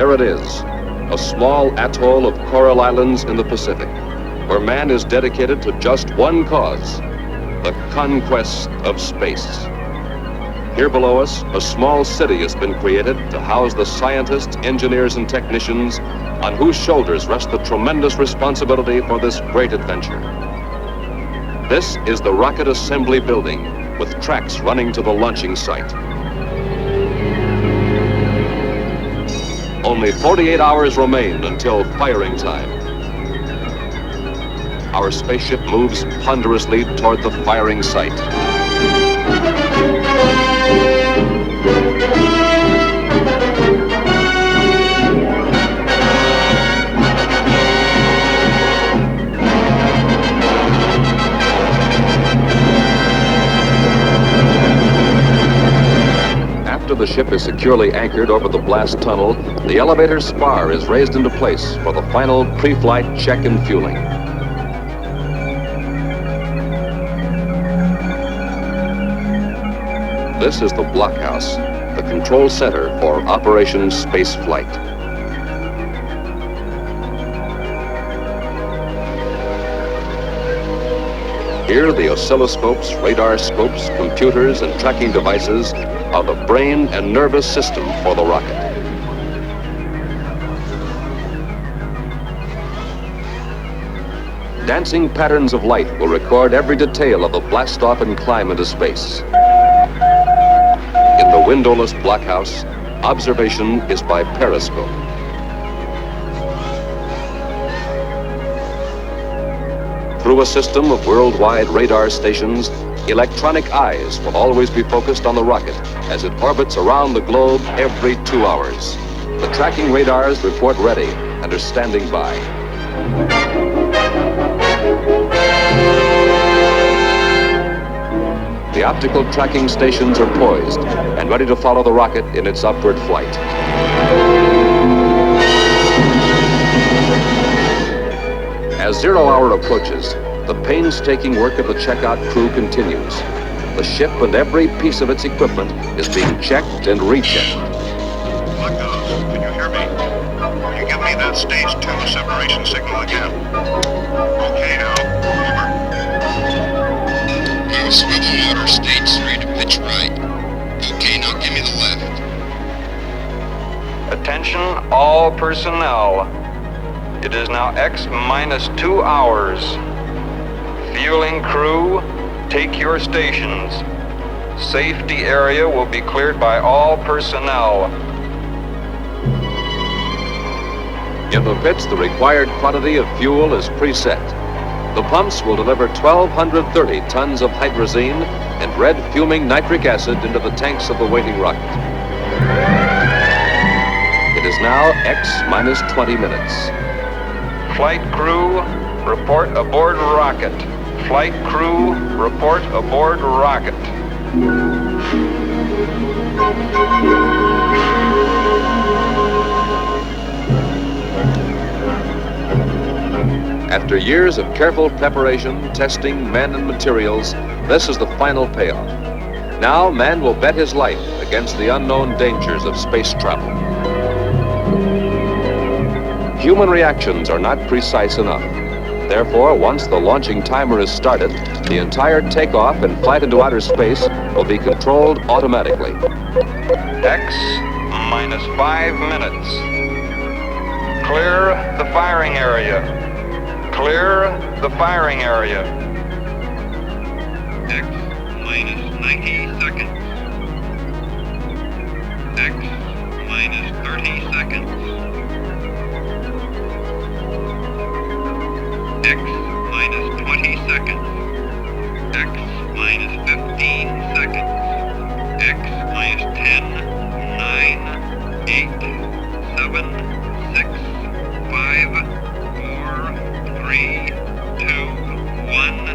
there it is, a small atoll of coral islands in the Pacific, where man is dedicated to just one cause, the conquest of space. Here below us, a small city has been created to house the scientists, engineers, and technicians on whose shoulders rests the tremendous responsibility for this great adventure. This is the Rocket Assembly Building, with tracks running to the launching site. Only 48 hours remain until firing time. Our spaceship moves ponderously toward the firing site. After the ship is securely anchored over the blast tunnel, the elevator spar is raised into place for the final pre-flight check and fueling. This is the blockhouse, the control center for Operation Spaceflight. Here, the oscilloscopes, radar scopes, computers, and tracking devices are the brain and nervous system for the rocket. Dancing patterns of light will record every detail of the blast-off and climb into space. In the windowless blockhouse, observation is by periscope. Through a system of worldwide radar stations, electronic eyes will always be focused on the rocket as it orbits around the globe every 2 hours. The tracking radars report ready and are standing by. The optical tracking stations are poised and ready to follow the rocket in its upward flight. As 0 hour approaches, the painstaking work of the checkout crew continues. The ship and every piece of its equipment is being checked and rechecked. Blockhouse, can you hear me? Will you give me that stage 2 separation signal again? Okay, Al, over. Now swivel motor stage 3 to pitch right. Okay, now give me the left. Attention all personnel. It is now X minus 2 hours. Fueling crew, take your stations. Safety area will be cleared by all personnel. In the pits, the required quantity of fuel is preset. The pumps will deliver 1,230 tons of hydrazine and red fuming nitric acid into the tanks of the waiting rocket. It is now X minus 20 minutes. Flight crew, report aboard rocket. Flight crew, report aboard rocket. After years of careful preparation, testing, men and materials, this is the final payoff. Now, man will bet his life against the unknown dangers of space travel. Human reactions are not precise enough. Therefore, once the launching timer is started, the entire takeoff and flight into outer space will be controlled automatically. X minus 5 minutes. Clear the firing area. Clear the firing area. X minus 90 seconds. X minus 30 seconds. X minus 20 seconds. X minus 15 seconds. X minus 10, 9, 8, 7, 6, 5, 4, 3, 2, 1.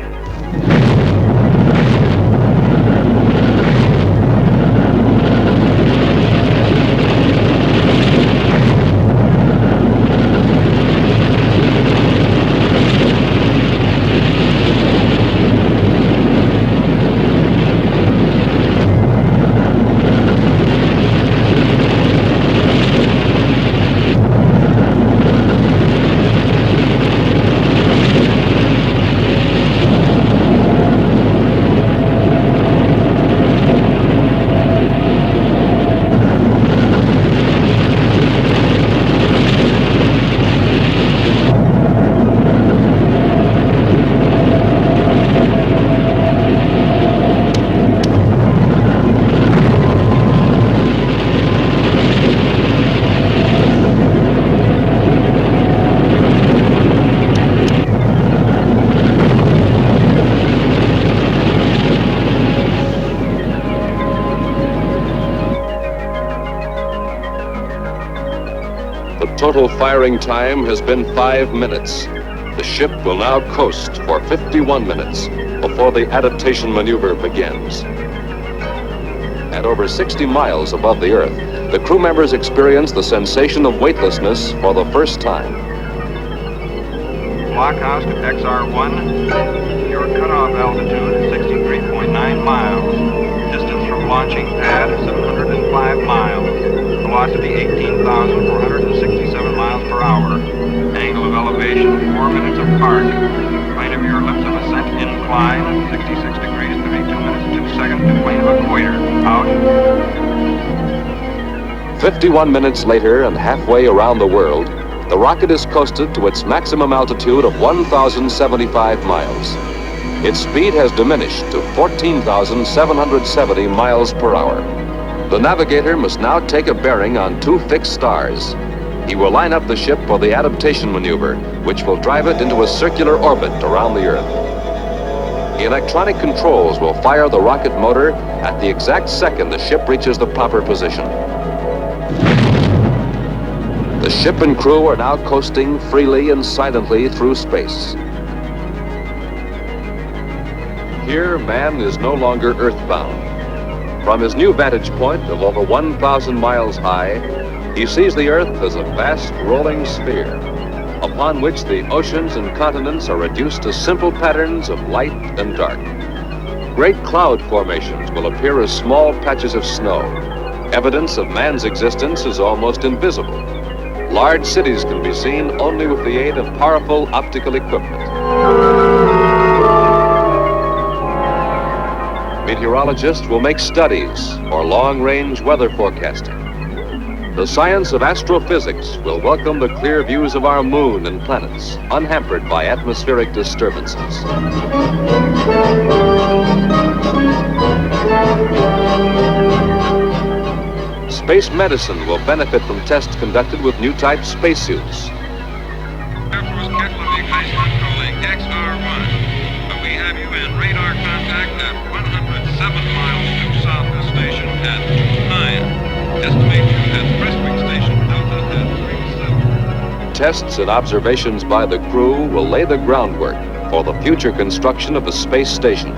total firing time has been 5 minutes. The ship will now coast for 51 minutes before the adaptation maneuver begins. At over 60 miles above the Earth, the crew members experience the sensation of weightlessness for the first time. Blockhouse to XR1. Your cutoff altitude is 63.9 miles. Distance from launching pad, 705 miles. Velocity, 18,467 miles per hour. Angle of elevation, 4 minutes apart. Plane of your ellipse of ascent incline, 66 degrees, 32 minutes, 2 seconds to plane of equator. Out. 51 minutes later and halfway around the world, the rocket is coasted to its maximum altitude of 1,075 miles. Its speed has diminished to 14,770 miles per hour. The navigator must now take a bearing on 2 fixed stars. He will line up the ship for the adaptation maneuver, which will drive it into a circular orbit around the Earth. Electronic controls will fire the rocket motor at the exact second the ship reaches the proper position. The ship and crew are now coasting freely and silently through space. Here, man is no longer earthbound. From his new vantage point of over 1,000 miles high, he sees the Earth as a vast rolling sphere, upon which the oceans and continents are reduced to simple patterns of light and dark. Great cloud formations will appear as small patches of snow. Evidence of man's existence is almost invisible. Large cities can be seen only with the aid of powerful optical equipment. Meteorologists will make studies for long-range weather forecasting. The science of astrophysics will welcome the clear views of our moon and planets, unhampered by atmospheric disturbances. Space medicine will benefit from tests conducted with new type spacesuits. Air Force Kettler controlling XR1. We have you in radar contact at 107 miles due south of the station at 29. Estimate you at Prestwick Station, Delta at 37. Tests and observations by the crew will lay the groundwork for the future construction of the space station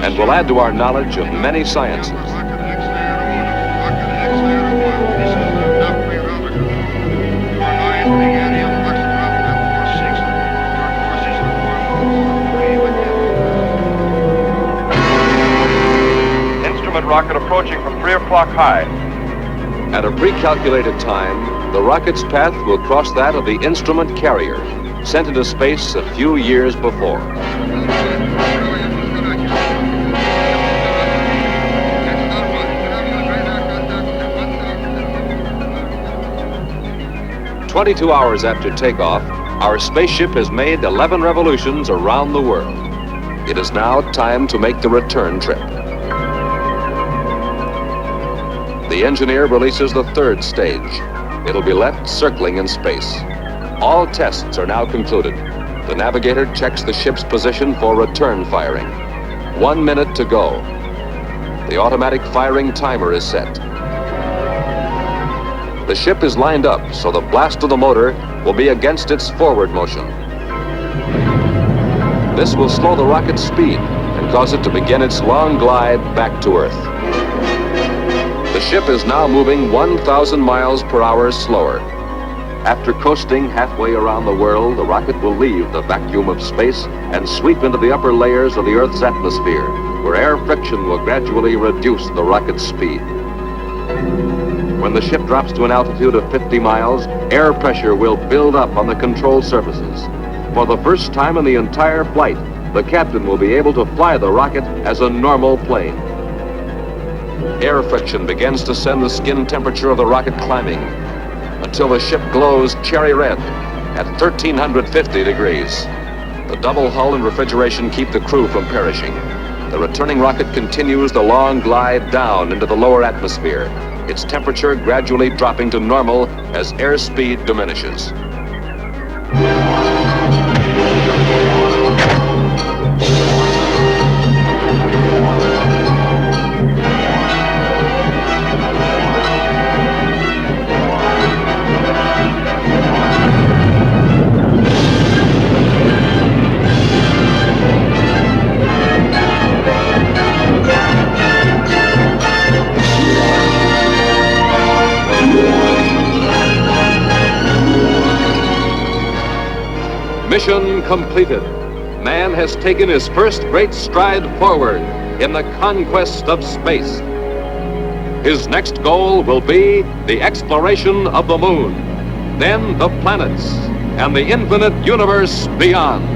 and will add to our knowledge of many sciences. Rocket X-Ray 1, this is Dr. Rocket. You are now entering area of maximum level 6. Your course is informed. Instrument rocket approaching from 3 o'clock high. At a pre-calculated time, the rocket's path will cross that of the instrument carrier, sent into space a few years before. 22 hours after takeoff, our spaceship has made 11 revolutions around the world. It is now time to make the return trip. The engineer releases the 3rd stage. It'll be left circling in space. All tests are now concluded. The navigator checks the ship's position for return firing. 1 minute to go. The automatic firing timer is set. The ship is lined up so the blast of the motor will be against its forward motion. This will slow the rocket's speed and cause it to begin its long glide back to Earth. The ship is now moving 1,000 miles per hour slower. After coasting halfway around the world, the rocket will leave the vacuum of space and sweep into the upper layers of the Earth's atmosphere, where air friction will gradually reduce the rocket's speed. When the ship drops to an altitude of 50 miles, air pressure will build up on the control surfaces. For the first time in the entire flight, the captain will be able to fly the rocket as a normal plane. Air friction begins to send the skin temperature of the rocket climbing until the ship glows cherry red at 1,350 degrees. The double hull and refrigeration keep the crew from perishing. The returning rocket continues the long glide down into the lower atmosphere, its temperature gradually dropping to normal as airspeed diminishes. Mission completed. Man has taken his first great stride forward in the conquest of space. His next goal will be the exploration of the moon, then the planets, and the infinite universe beyond.